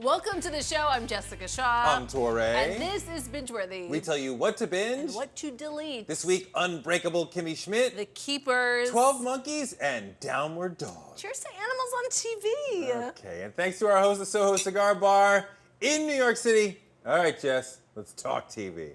Welcome to the show. I'm Jessica Shaw. I'm Touré. And this is Bingeworthy. We tell you what to binge. And what to delete. This week, Unbreakable Kimmy Schmidt. The Keepers. 12 Monkeys and Downward Dog. Cheers to animals on TV. Okay, and thanks to our host of Soho Cigar Bar in New York City. All right, Jess, let's talk TV.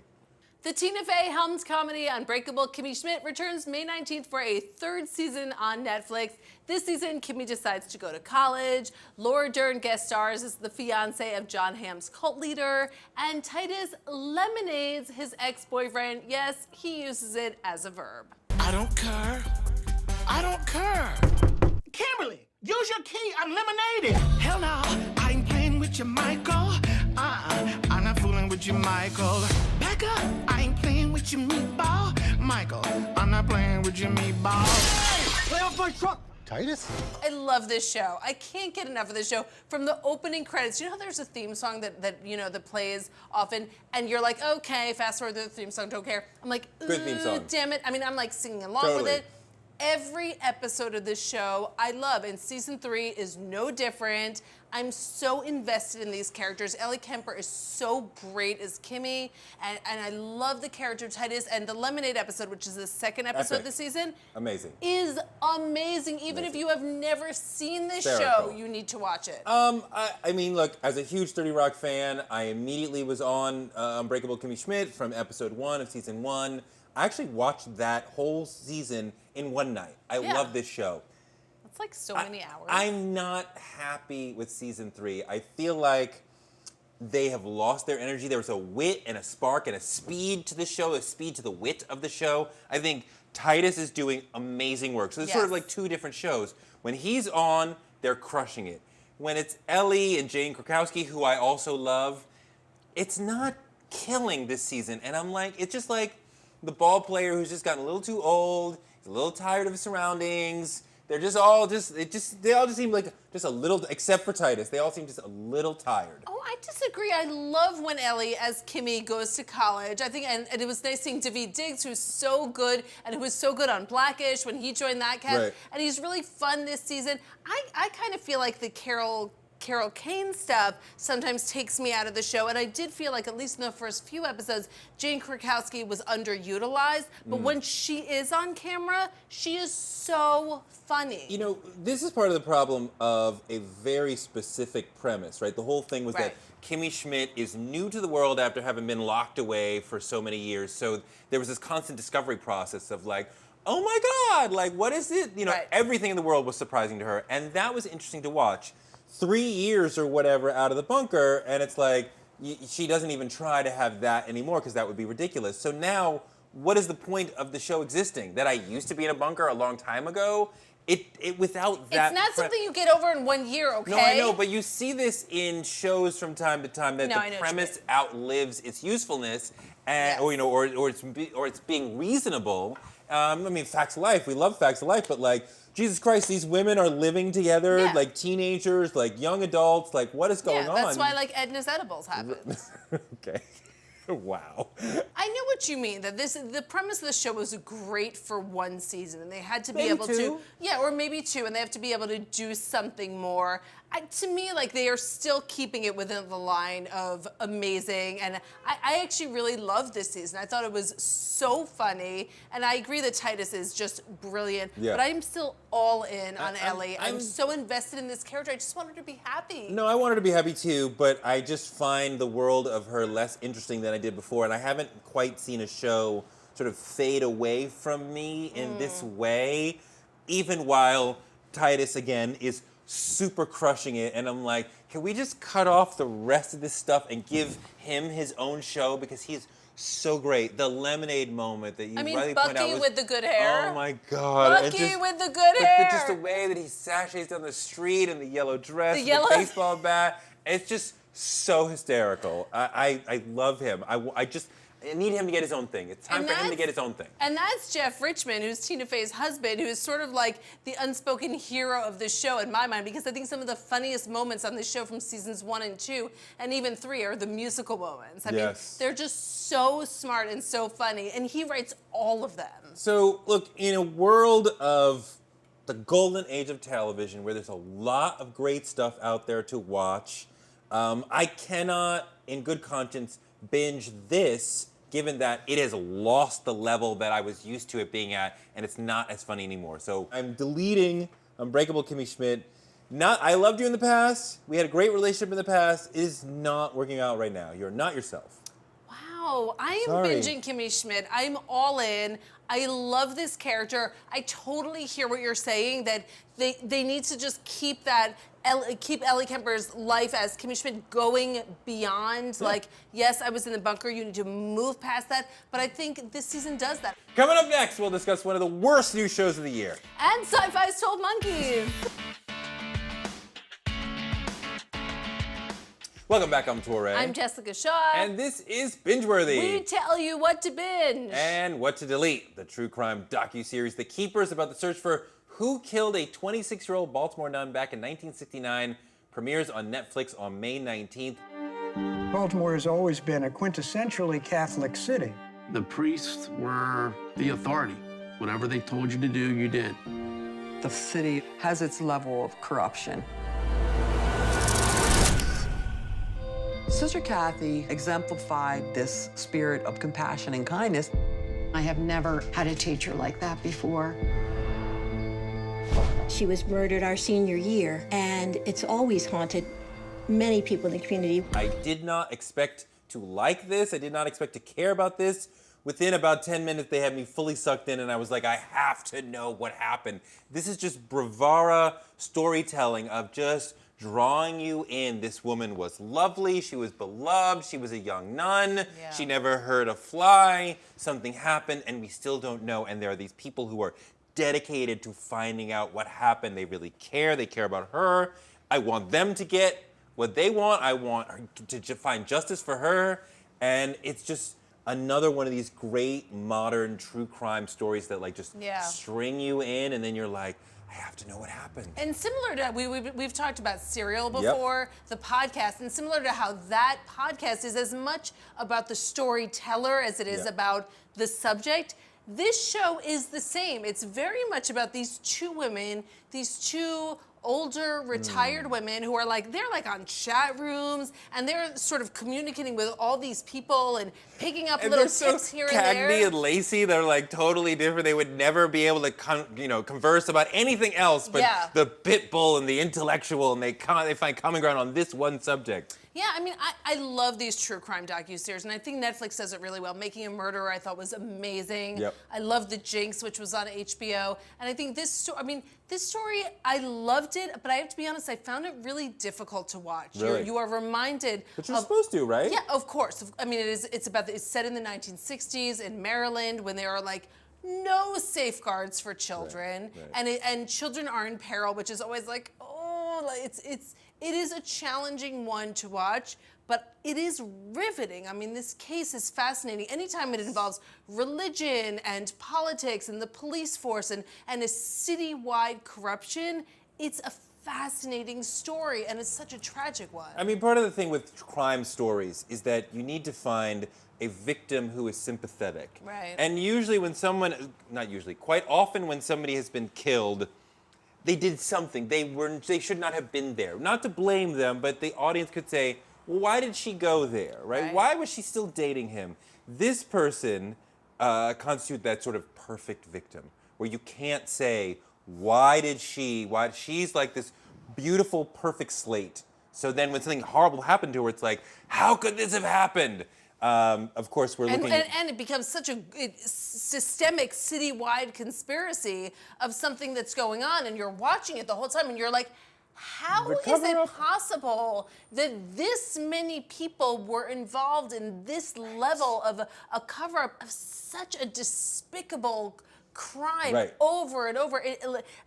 The Tina Fey helmed comedy Unbreakable Kimmy Schmidt returns May 19th for a third season on Netflix. This season, Kimmy decides to go to college. Laura Dern guest stars as the fiance of John Hamm's cult leader. And Titus lemonades his ex-boyfriend. Yes, he uses it as a verb. I don't care. I don't care. Kimberly, use your key. I'm lemonading. Hell no, I ain't playing with you, Michael. I'm not fooling with you, Michael. Back up, I ain't playing with you, meatball. Michael, I'm not playing with your meatball. Hey, play off my truck. Titus? I love this show. I can't get enough of this show. From the opening credits, you know how there's a theme song that plays often, and you're like, okay, fast forward to the theme song, don't care. I'm like, Good theme song. Damn it. I mean, I'm like singing along with it. Every episode of this show I love, and season 3 is no different. I'm so invested in these characters. Ellie Kemper is so great as Kimmy, and I love the character Titus, and the Lemonade episode, which is the second episode of the season, amazing. Is amazing. Even if you have never seen this show, you need to watch it. I mean, look, as a huge 30 Rock fan, I immediately was on Unbreakable Kimmy Schmidt from episode 1 of season 1. I actually watched that whole season in one night. I love this show. It's like so many hours. I'm not happy with season 3. I feel like they have lost their energy. There was a wit and a spark and a speed to the show, a speed to the wit of the show. I think Titus is doing amazing work. So there's sort of like two different shows. When he's on, they're crushing it. When it's Ellie and Jane Krakowski, who I also love, it's not killing this season. And I'm like, it's just like the ball player who's just gotten a little too old, he's a little tired of his surroundings. They're just all they all just seem like just a little, except for Titus, they all seem just a little tired. Oh, I disagree. I love when Ellie, as Kimmy, goes to college. I think, and it was nice seeing Daveed Diggs, who's so good, and who was so good on Blackish when he joined that cast. Right. And he's really fun this season. I kind of feel like the Carol Kane stuff sometimes takes me out of the show, and I did feel like, at least in the first few episodes, Jane Krakowski was underutilized, but when she is on camera, she is so funny. You know, this is part of the problem of a very specific premise, right? The whole thing was that Kimmy Schmidt is new to the world after having been locked away for so many years, so there was this constant discovery process of like, oh my God, like what is it? You know, everything in the world was surprising to her, and that was interesting to watch. 3 years or whatever out of the bunker, and it's like, she doesn't even try to have that anymore because that would be ridiculous. So now, what is the point of the show existing? That I used to be in a bunker a long time ago? It without that... It's not something you get over in 1 year, okay? No, I know, but you see this in shows from time to time that the premise outlives its usefulness, and, or it's being reasonable. I mean, facts of life. We love facts of life, but like, Jesus Christ, these women are living together, like teenagers, like young adults. Like, what is going on? That's why, like, Edna's Edibles happens. Okay. Wow. I know what you mean. That the premise of the show was great for one season, and they had to be able to, or maybe 2, and they have to be able to do something more. To me, like, they are still keeping it within the line of amazing, and I actually really loved this season. I thought it was so funny, and I agree that Titus is just brilliant. But I'm still all in on Ellie. I'm so invested in this character. I just want her to be happy. No, I want her to be happy too, but I just find the world of her less interesting than I did before, and I haven't quite seen a show sort of fade away from me in this way, even while Titus, again, is super crushing it, and I'm like, can we just cut off the rest of this stuff and give him his own show, because he's so great. The lemonade moment that you rightly point out was, Bucky with the good hair. Oh my God. Bucky with the good hair. Just the way that he sashays down the street in the yellow dress, the baseball bat, it's just so hysterical. I love him. I need him to get his own thing. It's time for him to get his own thing. And that's Jeff Richmond, who's Tina Fey's husband, who is sort of like the unspoken hero of the show in my mind, because I think some of the funniest moments on this show from seasons 1 and 2, and even 3, are the musical moments. I mean, they're just so smart and so funny, and he writes all of them. So, look, in a world of the golden age of television, where there's a lot of great stuff out there to watch, I cannot, in good conscience, binge this, given that it has lost the level that I was used to it being at, and it's not as funny anymore. So I'm deleting Unbreakable Kimmy Schmidt. I loved you in the past. We had a great relationship in the past. It is not working out right now. You're not yourself. Wow, I am Sorry. binging Kimmy Schmidt. I'm all in. I love this character. I totally hear what you're saying, that they need to just keep Ellie Kemper's life as Kimmy Schmidt going beyond. Yeah. Like, yes, I was in the bunker. You need to move past that. But I think this season does that. Coming up next, we'll discuss one of the worst new shows of the year. And Syfy's 12 Monkeys. Welcome back, I'm Touré. I'm Jessica Shaw. And this is Bingeworthy. We tell you what to binge. And what to delete, the true crime docuseries The Keepers about the search for who killed a 26-year-old Baltimore nun back in 1969 premieres on Netflix on May 19th. Baltimore has always been a quintessentially Catholic city. The priests were the authority. Whatever they told you to do, you did. The city has its level of corruption. Sister Kathy exemplified this spirit of compassion and kindness. I have never had a teacher like that before. She was murdered our senior year, and it's always haunted many people in the community. I did not expect to like this. I did not expect to care about this. Within about 10 minutes, they had me fully sucked in, and I was like, I have to know what happened. This is just bravura storytelling of just drawing you in. This woman was lovely, she was beloved, she was a young nun, Yeah. She never heard a fly, something happened, and we still don't know. And there are these people who are dedicated to finding out what happened. They really care, they care about her. I want them to get what they want. I want her to find justice for her. And it's just another one of these great modern true crime stories that like just string you in, and then you're like, I have to know what happened. And similar to, we've talked about Serial before, the podcast, and similar to how that podcast is as much about the storyteller as it is about the subject, this show is the same. It's very much about these two women, these two older retired women who are like, they're like on chat rooms and they're sort of communicating with all these people and picking up little tips here and there. Cagney and Lacey, they're like totally different. They would never be able to converse about anything else but the pit bull and the intellectual, and they find common ground on this one subject. Yeah, I mean, I love these true crime docuseries, and I think Netflix does it really well. Making a Murderer, I thought, was amazing. Yep. I love The Jinx, which was on HBO, and I think this story, I loved it, but I have to be honest, I found it really difficult to watch. Really? You are reminded. But you're supposed to, right? Yeah, of course. I mean, it's set in the 1960s in Maryland when there are like no safeguards for children, and children are in peril, which is always like, it is a challenging one to watch, but it is riveting. I mean, this case is fascinating. Anytime it involves religion and politics and the police force and a citywide corruption, it's a fascinating story, and it's such a tragic one. I mean, part of the thing with crime stories is that you need to find a victim who is sympathetic. Right. And usually quite often when somebody has been killed, they did something. They should not have been there. Not to blame them, but the audience could say, well, why did she go there, right? Why was she still dating him? This person constitutes that sort of perfect victim, where you can't say, she's like this beautiful, perfect slate. So then when something horrible happened to her, it's like, how could this have happened? Of course, we're looking... And it becomes such a systemic, citywide conspiracy of something that's going on, and you're watching it the whole time, and you're like, how is it possible that this many people were involved in this level of a cover-up of such a despicable crime over and over, it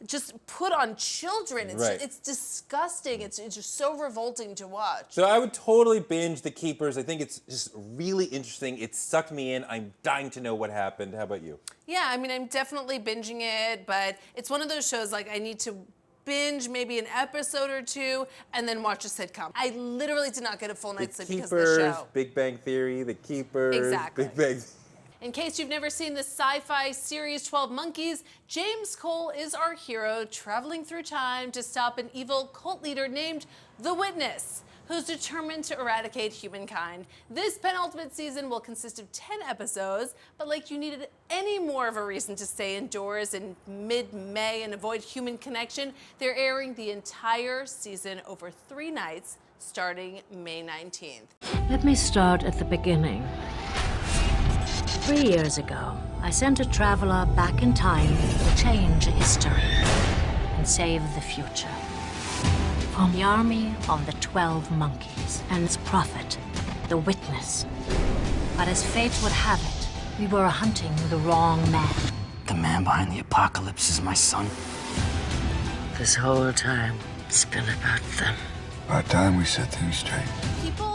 just put on children. It's disgusting. It's just so revolting to watch. So I would totally binge The Keepers. I think it's just really interesting. It sucked me in. I'm dying to know what happened. How about you? Yeah, I mean, I'm definitely binging it, but it's one of those shows like I need to binge maybe an episode or two and then watch a sitcom. I literally did not get a full night's sleep because of the show. Big Bang Theory, The Keepers, Exactly. Big Bang. In case you've never seen the Syfy series 12 Monkeys, James Cole is our hero traveling through time to stop an evil cult leader named The Witness, who's determined to eradicate humankind. This penultimate season will consist of 10 episodes, but like you needed any more of a reason to stay indoors in mid-May and avoid human connection, they're airing the entire season over 3 nights, starting May 19th. Let me start at the beginning. 3 years ago, I sent a traveler back in time to change history and save the future. From the army of the 12 monkeys and its prophet, the Witness. But as fate would have it, we were hunting the wrong man. The man behind the apocalypse is my son. This whole time, it's been about them. About time we set things straight. People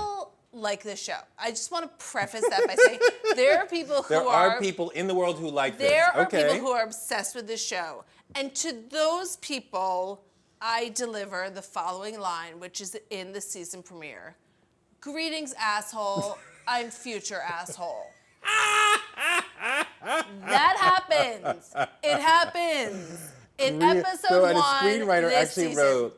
like this show. I just want to preface that by saying there are people who there are people in the world who like this. There are people who are obsessed with this show. And to those people, I deliver the following line, which is in the season premiere. Greetings, asshole. I'm future asshole. That happens. It happens. In episode 1, a screenwriter this actually season. wrote,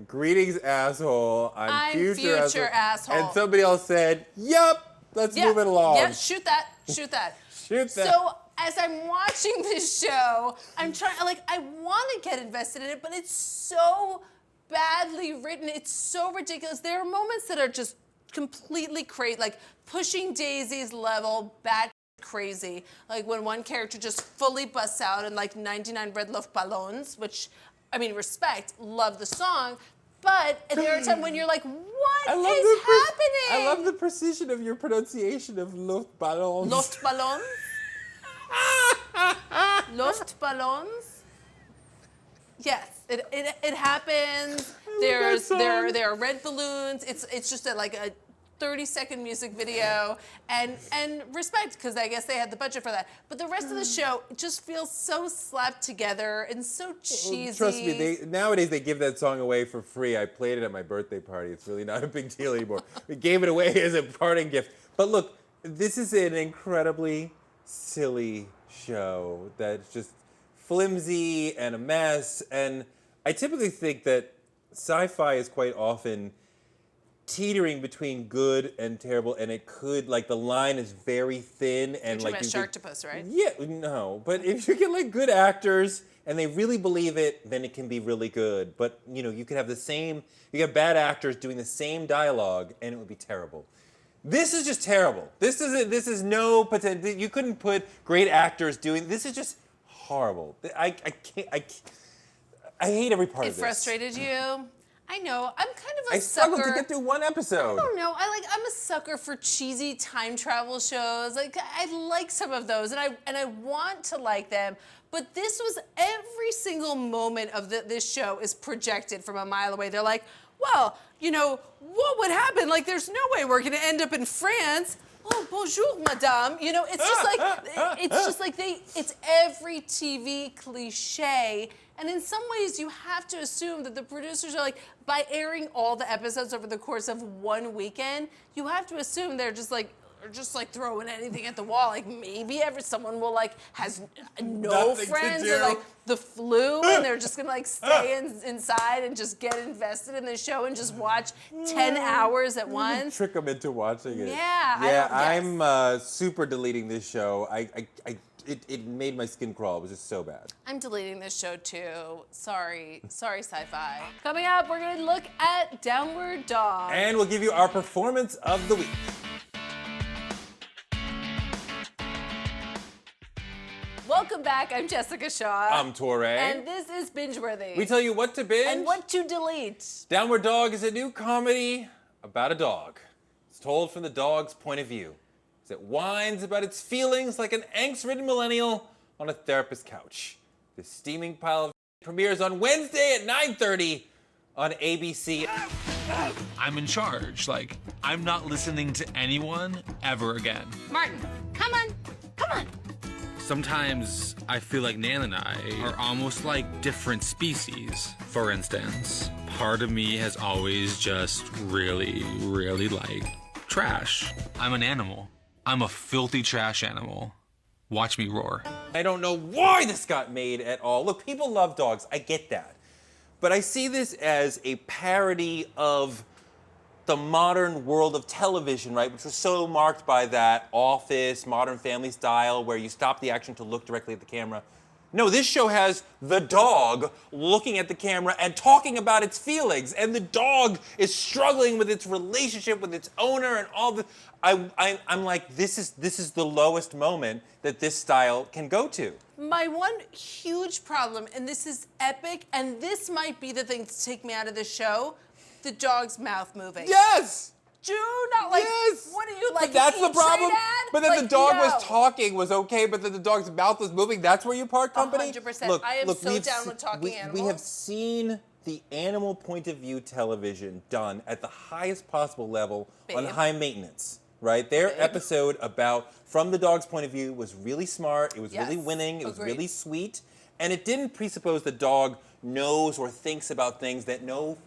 greetings, asshole. I'm future asshole. And somebody else said, yup, let's move it along. Yeah, shoot that. Shoot that. Shoot that. So as I'm watching this show, I'm trying, I want to get invested in it, but it's so badly written. It's so ridiculous. There are moments that are just completely crazy, like Pushing Daisy's level, bat crazy. Like when one character just fully busts out in like 99 Red Luftballons, which, I mean, respect, love the song, but there are times when you're like, what is happening? I love the precision of your pronunciation of Luftballons. Luftballons? Luftballons? Yes, it happens. There are red balloons. It's just a 30-second music video, and respect, because I guess they had the budget for that. But the rest of the show just feels so slapped together and so cheesy. Trust me, nowadays they give that song away for free. I played it at my birthday party. It's really not a big deal anymore. We gave it away as a parting gift. But look, this is an incredibly silly show that's just flimsy and a mess. And I typically think that Syfy is quite often teetering between good and terrible, and it could, the line is very thin. And You're talking about Sharktopus, right? Yeah, no, but if you get good actors and they really believe it, then it can be really good. But you could have you have bad actors doing the same dialogue, and it would be terrible. This is just terrible. This is no potential. You couldn't put great actors doing. This is just horrible. I can't. I hate every part of this. It frustrated you. I know. I'm kind of a sucker. I struggled to get through one episode. I don't know. I'm a sucker for cheesy time travel shows. I like some of those, and I want to like them. But this was every single moment of this show is projected from a mile away. They're like, well, what would happen? There's no way we're going to end up in France. Oh, bonjour, madame. It's every TV cliche. And in some ways, you have to assume that the producers are by airing all the episodes over the course of one weekend, you have to assume they're just throwing anything at the wall. Maybe someone will has no Nothing friends to do. or the flu, and they're just gonna stay inside and just get invested in the show and just watch 10 hours at once. Trick them into watching it. Yeah. I'm super deleting this show. It made my skin crawl. It was just so bad. I'm deleting this show too. Sorry, Syfy. Coming up, we're gonna look at Downward Dog. And we'll give you our performance of the week. Welcome back. I'm Jessica Shaw. I'm Touré. And this is Bingeworthy. We tell you what to binge and what to delete. Downward Dog is a new comedy about a dog. It's told from the dog's point of view. It whines about its feelings like an angst-ridden millennial on a therapist's couch. This steaming pile of premieres on Wednesday at 9:30 on ABC. I'm in charge. I'm not listening to anyone ever again. Martin, come on. Sometimes I feel like Nan and I are almost like different species. For instance, part of me has always just really, really liked trash. I'm an animal. I'm a filthy trash animal. Watch me roar. I don't know why this got made at all. Look, people love dogs. I get that. But I see this as a parody of the modern world of television, right? Which was so marked by that Office, Modern Family style, where you stop the action to look directly at the camera. No, this show has the dog looking at the camera and talking about its feelings, and the dog is struggling with its relationship with its owner and all the. I'm like, this is the lowest moment that this style can go to. My one huge problem, and this is epic, and this might be the thing to take me out of the show, the dog's mouth moving. Yes! Do not like. Yes! What are you like? But that's the problem. But then like, the dog no. was talking was okay, but then the dog's mouth was moving. That's where you part company. 100%. I am so down with talking animals. We have seen the animal point of view television done at the highest possible level on high maintenance. Right? Their episode about from the dog's point of view was really smart. It was really winning. It was really sweet, and it didn't presuppose the dog knows or thinks about things that no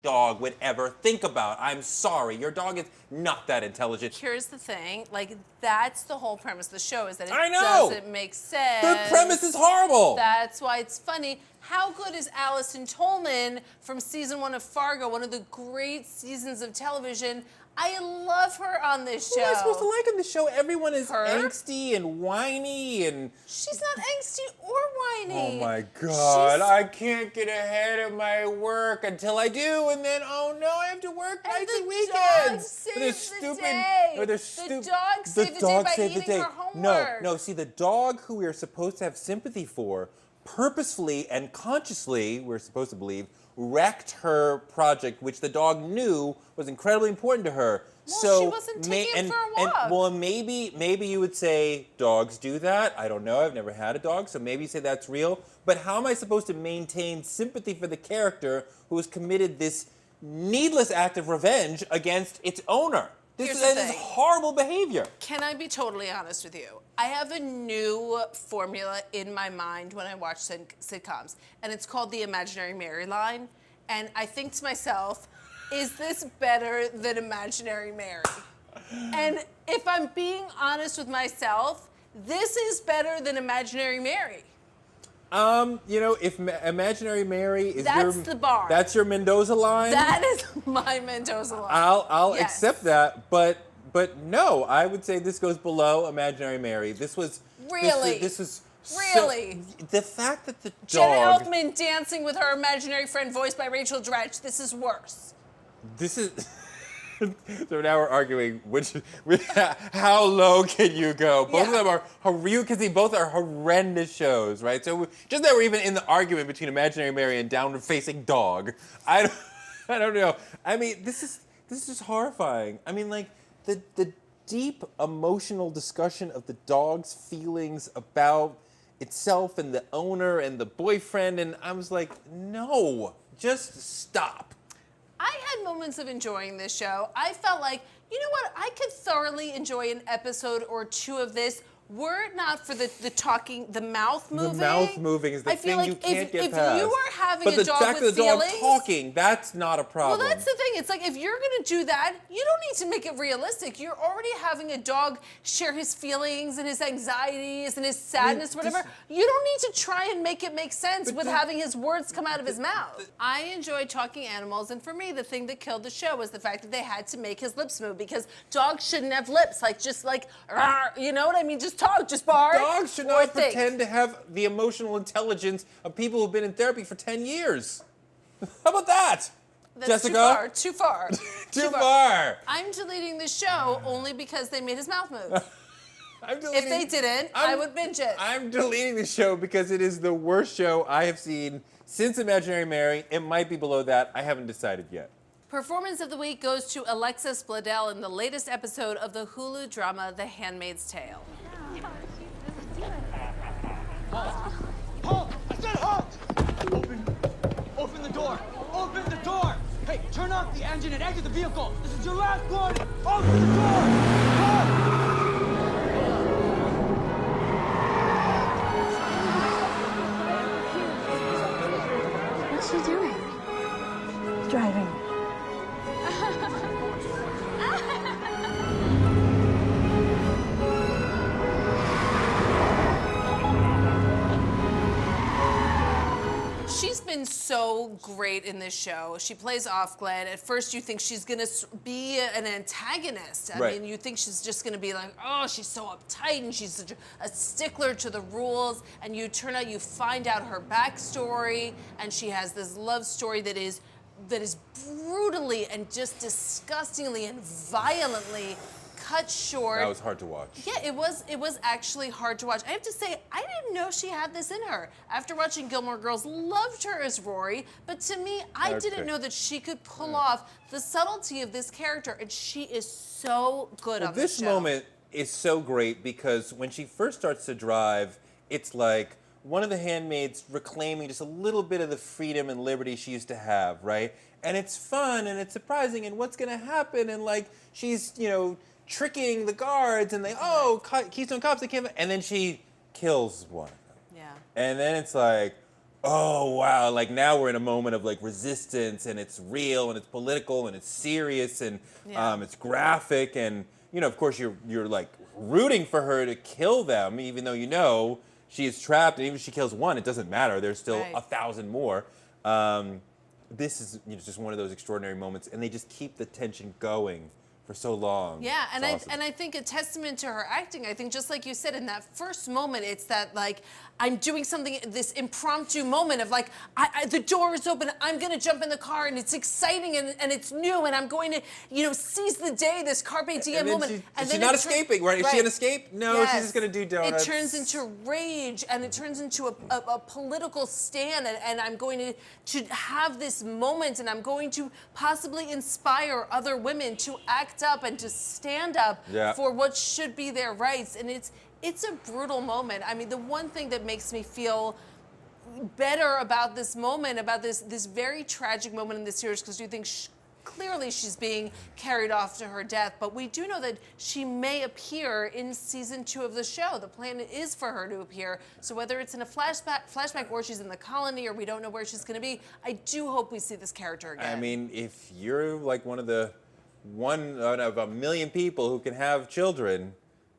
dog would ever think about. I'm sorry, your dog is not that intelligent. Here's the thing, like that's the whole premise of the show is that it doesn't make sense. The premise is horrible. That's why it's funny. How good is Allison Tolman from season 1 of Fargo, one of the great seasons of television? I love her on this show. Who am I supposed to like on this show? Everyone is angsty and whiny and... She's not angsty or whiny. Oh my God, I can't get ahead of my work until I do, and then, oh no, I have to work nights and weekends. The dog saved the day. The dog saved the day by eating her homework. No, see, the dog who we are supposed to have sympathy for, purposefully and consciously, we're supposed to believe, wrecked her project, which the dog knew was incredibly important to her. Well, so she wasn't taking it for a walk. Well, maybe you would say dogs do that. I don't know. I've never had a dog, so maybe you say that's real. But how am I supposed to maintain sympathy for the character who has committed this needless act of revenge against its owner? This is horrible behavior. Can I be totally honest with you? I have a new formula in my mind when I watch sitcoms, and it's called the Imaginary Mary line. And I think to myself, is this better than Imaginary Mary? And if I'm being honest with myself, this is better than Imaginary Mary. You know, if Imaginary Mary is the bar. That's your Mendoza line. That is my Mendoza line. I'll accept that, but no, I would say this goes below Imaginary Mary. This was really. This was really. The fact that the Jenna dog. Elfman dancing with her imaginary friend, voiced by Rachel Dratch. This is worse. This is. So now we're arguing how low can you go? Both of them are because they both are horrendous shows, right? So just that we're even in the argument between Imaginary Mary and Downward Facing Dog. I don't know. I mean, this is just horrifying. I mean, like the deep emotional discussion of the dog's feelings about itself and the owner and the boyfriend, and I was like, no, just stop. I had moments of enjoying this show. I felt like, you know what, I could thoroughly enjoy an episode or two of this were it not for the talking, the mouth moving. The mouth moving is the thing you can't get past. If you are having a dog with feelings. But the fact of the dog talking, that's not a problem. Well, that's the thing. It's like, if you're going to do that, you don't need to make it realistic. You're already having a dog share his feelings and his anxieties and his sadness, whatever. You don't need to try and make it make sense with having his words come out of his mouth. I enjoy talking animals, and for me, the thing that killed the show was the fact that they had to make his lips move, because dogs shouldn't have lips, you know what I mean? Just talk, just bark. Dogs should not pretend to have the emotional intelligence of people who've been in therapy for 10 years. How about that, That's Jessica? Too far. Too far. I'm deleting the show only because they made his mouth move. If they didn't, I would binge it. I'm deleting the show because it is the worst show I have seen since Imaginary Mary. It might be below that. I haven't decided yet. Performance of the week goes to Alexis Bledel in the latest episode of the HULU drama, The Handmaid's Tale. Halt! I said halt! Open the door! Open the door! Hey, turn off the engine and exit the vehicle! This is your last warning! Open the door! What's she doing? Driving. been so great in this show. She plays Offglad. At first, you think she's gonna be an antagonist. I mean, you think she's just gonna be like, oh, she's so uptight and she's such a stickler to the rules. And you find out her backstory, and she has this love story that is brutally and just disgustingly and violently cut short. That was hard to watch. Yeah, it was actually hard to watch. I have to say, I didn't know she had this in her. After watching Gilmore Girls, loved her as Rory, but to me, I didn't know that she could pull off the subtlety of this character, and she is so good on this show. This moment is so great because when she first starts to drive, it's like one of the handmaids reclaiming just a little bit of the freedom and liberty she used to have, right? And it's fun and it's surprising, and what's gonna happen? And like she's, tricking the guards, and Keystone Cops, they can't, and then she kills one of them. Yeah. And then it's like, oh wow, like now we're in a moment of like resistance, and it's real, and it's political, and it's serious, and it's graphic, and of course you're like rooting for her to kill them, even though she is trapped, and even if she kills one, it doesn't matter. There's still 1,000 more. This is just one of those extraordinary moments, and they just keep the tension going for so long. Yeah, and awesome. I think a testament to her acting. I think just like you said, in that first moment, it's that like I'm doing something, this impromptu moment of like the door is open, I'm gonna jump in the car, and it's exciting and it's new, and I'm going to seize the day, this carpe diem moment. And she's not escaping, right? Is she an escape? No, she's just gonna do donuts. It turns into rage, and it turns into a political stand, and I'm going to have this moment, and I'm going to possibly inspire other women to act up and to stand up for what should be their rights. And it's a brutal moment. I mean, the one thing that makes me feel better about this moment, about this very tragic moment in this series, because you think clearly she's being carried off to her death, but we do know that she may appear in season 2 of the show. The plan is for her to appear. So whether it's in a flashback or she's in the colony, or we don't know where she's going to be, I do hope we see this character again. I mean, if you're like one of a million people who can have children,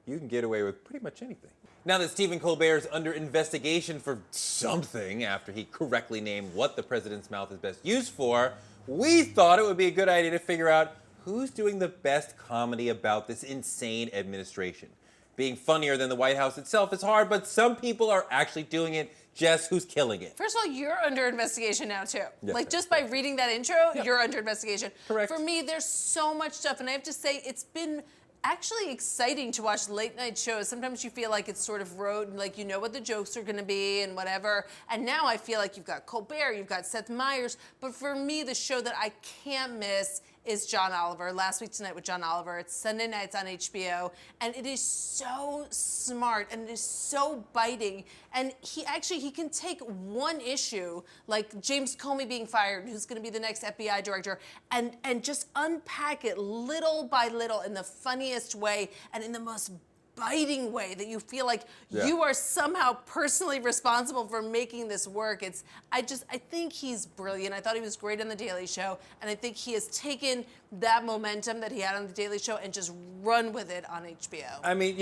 you can get away with pretty much anything. Now that Stephen Colbert's under investigation for something after he correctly named what the president's mouth is best used for, we thought it would be a good idea to figure out who's doing the best comedy about this insane administration. Being funnier than the White House itself is hard, but some people are actually doing it. Jess, who's killing it? First of all, you're under investigation now, too. Yes, just by reading that intro, you're under investigation. Correct. For me, there's so much stuff, and I have to say, it's been actually exciting to watch late night shows. Sometimes you feel like it's sort of rote, and like you know what the jokes are going to be and whatever. And now I feel like you've got Colbert, you've got Seth Meyers, but for me, the show that I can't miss is John Oliver. Last Week Tonight with John Oliver. It's Sunday nights on HBO, and it is so smart, and it is so biting. And he can take one issue, like James Comey being fired, who's going to be the next FBI director, and just unpack it little by little in the funniest way and in the most biting way that you feel like you are somehow personally responsible for making this work. I think he's brilliant. I thought he was great on The Daily Show, and I think he has taken that momentum that he had on The Daily Show and just run with it on HBO. I mean,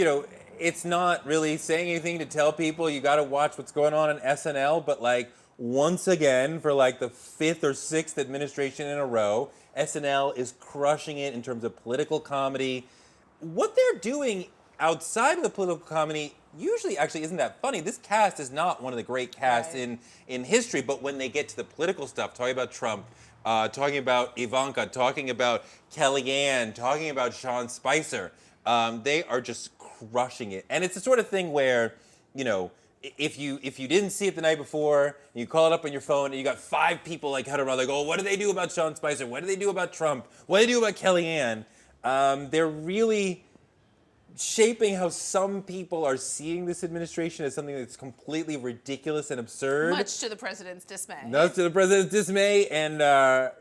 it's not really saying anything to tell people you got to watch what's going on SNL, but like once again, for like the 5th or 6th administration in a row, SNL is crushing it in terms of political comedy. What they're doing outside of the political comedy usually actually isn't that funny. This cast is not one of the great casts in history, but when they get to the political stuff, talking about Trump, talking about Ivanka, talking about Kellyanne, talking about Sean Spicer, they are just crushing it. And it's the sort of thing where, if you didn't see it the night before, and you call it up on your phone, and you got 5 people like huddled around, like, oh, what do they do about Sean Spicer? What do they do about Trump? What do they do about Kellyanne? They're really shaping how some people are seeing this administration as something that's completely ridiculous and absurd. Much to the president's dismay. Much to the president's dismay, and I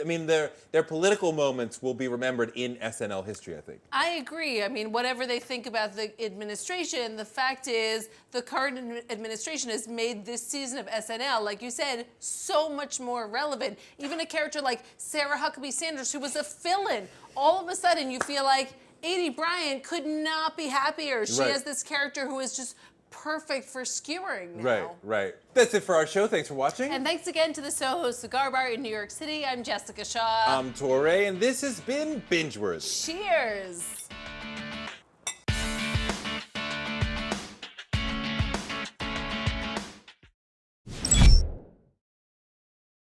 mean, their political moments will be remembered in SNL history, I think. I agree. I mean, whatever they think about the administration, the fact is the current administration has made this season of SNL, like you said, so much more relevant. Even a character like Sarah Huckabee Sanders, who was a fill-in, all of a sudden you feel like Adie Bryant could not be happier. She has this character who is just perfect for skewering now. Right, right. That's it for our show. Thanks for watching. And thanks again to the Soho Cigar Bar in New York City. I'm Jessica Shaw. I'm Touré, and this has been Bingeworthy. Cheers.